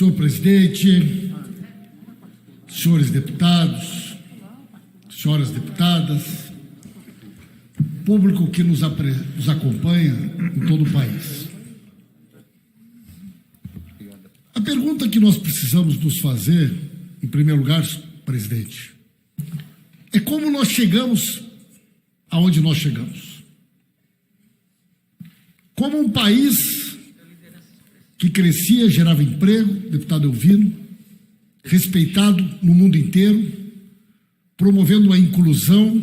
Senhor presidente, senhores deputados, senhoras deputadas, público que nos acompanha em todo o país. A pergunta que nós precisamos nos fazer, em primeiro lugar, presidente, é como nós chegamos aonde nós chegamos. Como um país que crescia, gerava emprego, deputado Elvino, respeitado no mundo inteiro, promovendo a inclusão,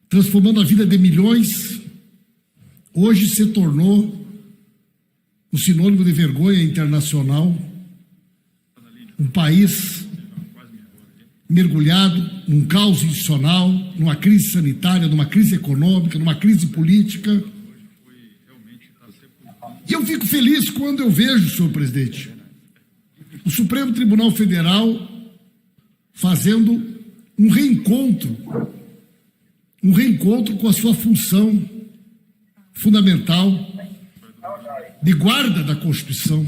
transformando a vida de milhões, hoje se tornou um sinônimo de vergonha internacional, um país mergulhado num caos institucional, numa crise sanitária, numa crise econômica, numa crise política. E eu fico feliz quando eu vejo, senhor presidente, o Supremo Tribunal Federal fazendo um reencontro com a sua função fundamental de guarda da Constituição,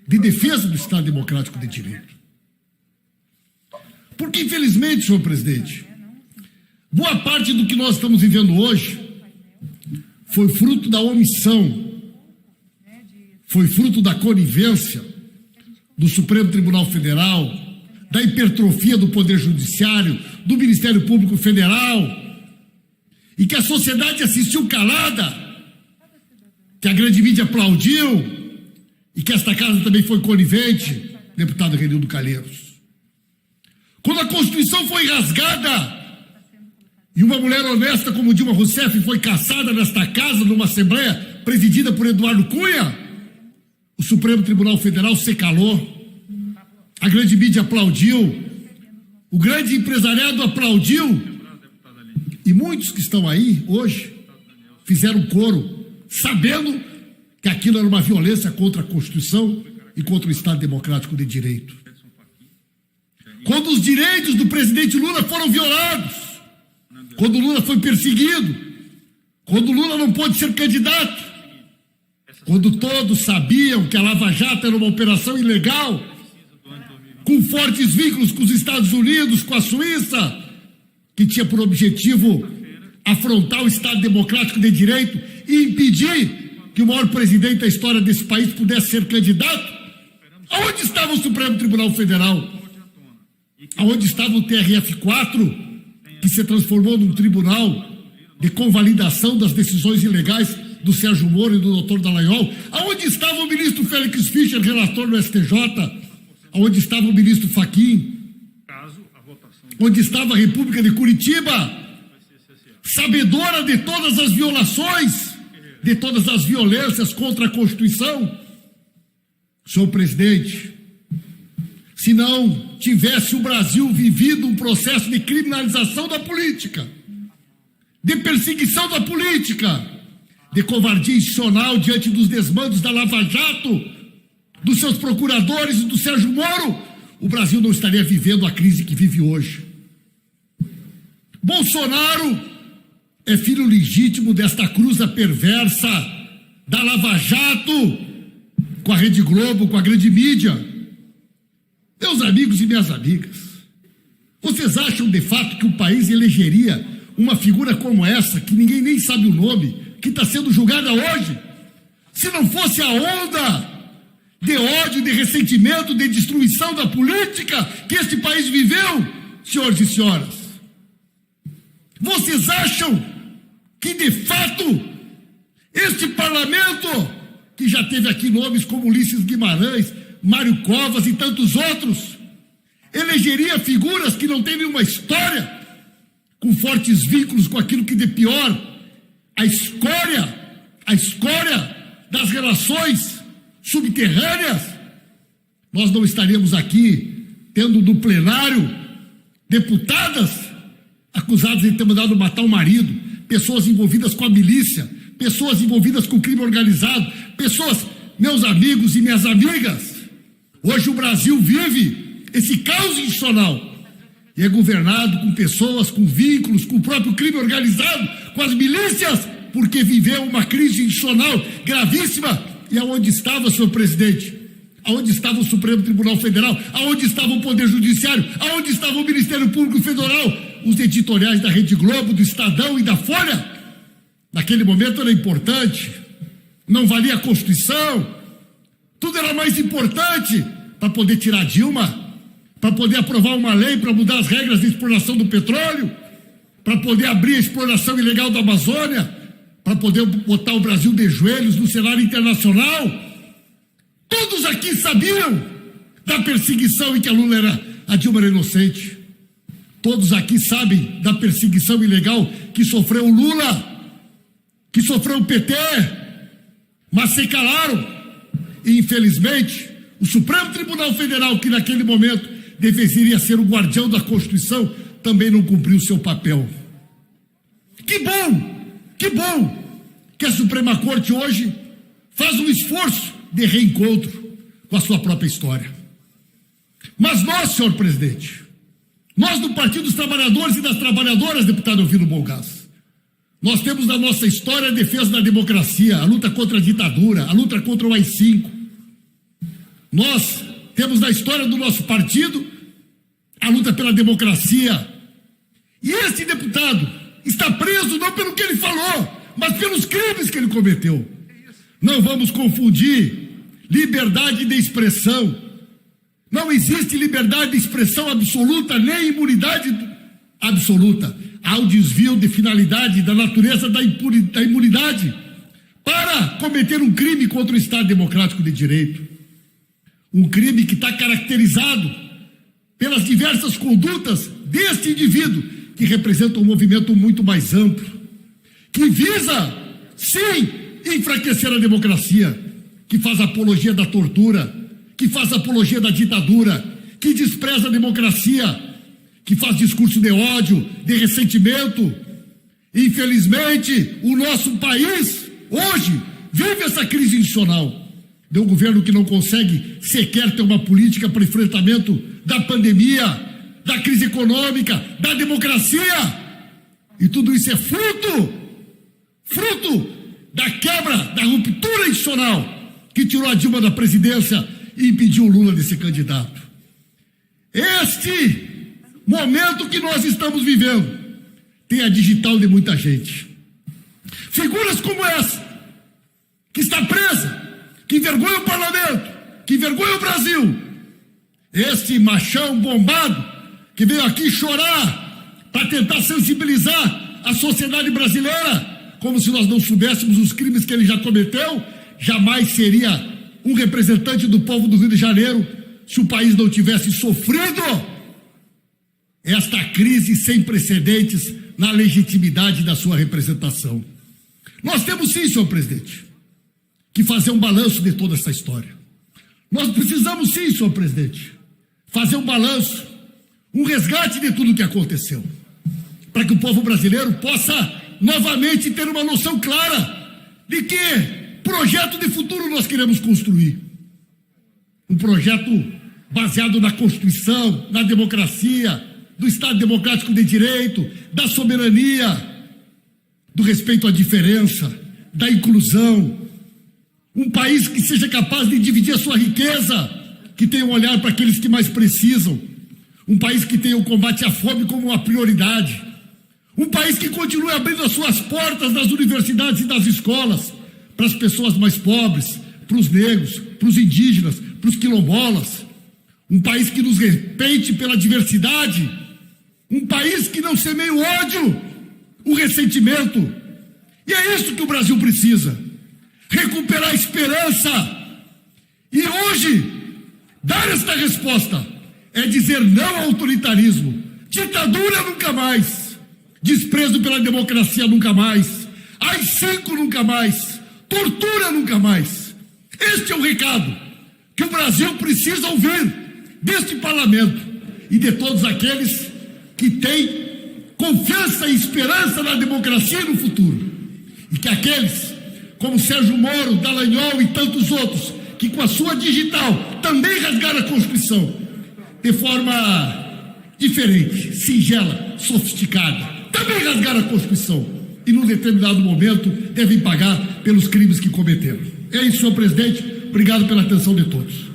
de defesa do Estado Democrático de Direito. Porque, infelizmente, senhor presidente, boa parte do que nós estamos vivendo hoje foi fruto da omissão, foi fruto da conivência do Supremo Tribunal Federal, da hipertrofia do Poder Judiciário, do Ministério Público Federal, e que a sociedade assistiu calada, que a grande mídia aplaudiu, e que esta casa também foi conivente, deputado Renildo Calheiros. Quando a Constituição foi rasgada, e uma mulher honesta como Dilma Rousseff foi caçada nesta casa, numa Assembleia presidida por Eduardo Cunha, o Supremo Tribunal Federal se calou, a grande mídia aplaudiu, o grande empresariado aplaudiu, e muitos que estão aí hoje fizeram coro, sabendo que aquilo era uma violência contra a Constituição e contra o Estado Democrático de Direito. Quando os direitos do presidente Lula foram violados, quando Lula foi perseguido, quando Lula não pôde ser candidato, quando todos sabiam que a Lava Jato era uma operação ilegal, com fortes vínculos com os Estados Unidos, com a Suíça, que tinha por objetivo afrontar o Estado Democrático de Direito e impedir que o maior presidente da história desse país pudesse ser candidato. Aonde estava o Supremo Tribunal Federal? Aonde estava o TRF4, que se transformou num tribunal de convalidação das decisões ilegais do Sérgio Moro e do Dr. Dallagnol? Aonde estava o ministro Félix Fischer, relator no STJ? Aonde estava o ministro Fachin? Onde estava a República de Curitiba, sabedora de todas as violações, de todas as violências contra a Constituição? Senhor presidente, se não tivesse o Brasil vivido um processo de criminalização da política, de perseguição da política, de covardia institucional diante dos desmandos da Lava Jato, dos seus procuradores e do Sérgio Moro, o Brasil não estaria vivendo a crise que vive hoje. Bolsonaro é filho legítimo desta cruza perversa da Lava Jato com a Rede Globo, com a grande mídia. Meus amigos e minhas amigas, vocês acham de fato que o país elegeria uma figura como essa, que ninguém nem sabe o nome, que está sendo julgada hoje, se não fosse a onda de ódio, de ressentimento, de destruição da política que este país viveu, senhores e senhoras? Vocês acham que, de fato, este parlamento, que já teve aqui nomes como Ulisses Guimarães, Mário Covas e tantos outros, elegeria figuras que não têm nenhuma história, com fortes vínculos com aquilo que de pior, a escória das relações subterrâneas? Nós não estaríamos aqui tendo no plenário deputadas acusadas de ter mandado matar o marido, pessoas envolvidas com a milícia, pessoas envolvidas com o crime organizado, pessoas, meus amigos e minhas amigas, hoje o Brasil vive esse caos institucional e é governado com pessoas, com vínculos, com o próprio crime organizado, com as milícias, porque viveu uma crise institucional gravíssima. E aonde estava, senhor presidente, Aonde estava o Supremo Tribunal Federal? Aonde estava o Poder Judiciário? Aonde estava o Ministério Público Federal? Os editoriais da Rede Globo, do Estadão e da Folha? Naquele momento era importante, não valia a Constituição, tudo era mais importante para poder tirar Dilma, para poder aprovar uma lei para mudar as regras de exploração do petróleo, para poder abrir a exploração ilegal da Amazônia, para poder botar o Brasil de joelhos no cenário internacional. Todos aqui sabiam da perseguição em que a Lula era, a Dilma era inocente. Todos aqui sabem da perseguição ilegal que sofreu o Lula, que sofreu o PT, mas se calaram. E, infelizmente, o Supremo Tribunal Federal, que naquele momento deveria ser o guardião da Constituição, também não cumpriu o seu papel. Que bom que a Suprema Corte hoje faz um esforço de reencontro com a sua própria história. Mas nós, senhor presidente, nós do Partido dos Trabalhadores e das Trabalhadoras, deputado Elvino Bolgás, nós temos na nossa história a defesa da democracia, a luta contra a ditadura, a luta contra o AI-5. Nós temos na história do nosso partido a luta pela democracia. E este deputado está preso não pelo que ele falou, mas pelos crimes que ele cometeu. Não vamos confundir liberdade de expressão. Não existe liberdade de expressão absoluta, nem imunidade absoluta. Há o desvio de finalidade da natureza da imunidade para cometer um crime contra o Estado Democrático de Direito. Um crime que está caracterizado pelas diversas condutas deste indivíduo, que representa um movimento muito mais amplo, que visa, sim, enfraquecer a democracia, que faz apologia da tortura, que faz apologia da ditadura, que despreza a democracia, que faz discurso de ódio, de ressentimento. Infelizmente, o nosso país, hoje, vive essa crise institucional. De um governo que não consegue sequer ter uma política para enfrentamento da pandemia, da crise econômica, da democracia. E tudo isso é fruto da quebra, da ruptura institucional que tirou a Dilma da presidência e impediu o Lula de ser candidato. Este momento que nós estamos vivendo tem a digital de muita gente. Figuras como essa, que está presa, que envergonha o parlamento, que envergonha o Brasil. Este machão bombado que veio aqui chorar para tentar sensibilizar a sociedade brasileira, como se nós não soubéssemos os crimes que ele já cometeu, jamais seria um representante do povo do Rio de Janeiro se o país não tivesse sofrido esta crise sem precedentes na legitimidade da sua representação. Nós temos sim, senhor presidente, que fazer um balanço de toda essa história. Nós precisamos sim, senhor presidente, fazer um balanço, um resgate de tudo o que aconteceu, para que o povo brasileiro possa novamente ter uma noção clara de que projeto de futuro nós queremos construir. Um projeto baseado na Constituição, na democracia, do Estado Democrático de Direito, da soberania, do respeito à diferença, da inclusão. Um país que seja capaz de dividir a sua riqueza, que tenha um olhar para aqueles que mais precisam. Um país que tenha o combate à fome como uma prioridade. Um país que continue abrindo as suas portas nas universidades e nas escolas para as pessoas mais pobres, para os negros, para os indígenas, para os quilombolas. Um país que nos respeite pela diversidade. Um país que não semeie o ódio, o ressentimento. E é isso que o Brasil precisa. Recuperar a esperança. E hoje, dar esta resposta é dizer não ao autoritarismo. Ditadura nunca mais. Desprezo pela democracia nunca mais. AI-5 nunca mais. Tortura nunca mais. Este é o recado que o Brasil precisa ouvir deste parlamento e de todos aqueles que têm confiança e esperança na democracia e no futuro. E que aqueles, como Sérgio Moro, Dallagnol e tantos outros, que com a sua digital também rasgaram a Constituição de forma diferente, singela, sofisticada, também rasgaram a Constituição e num determinado momento devem pagar pelos crimes que cometeram. É isso, senhor presidente. Obrigado pela atenção de todos.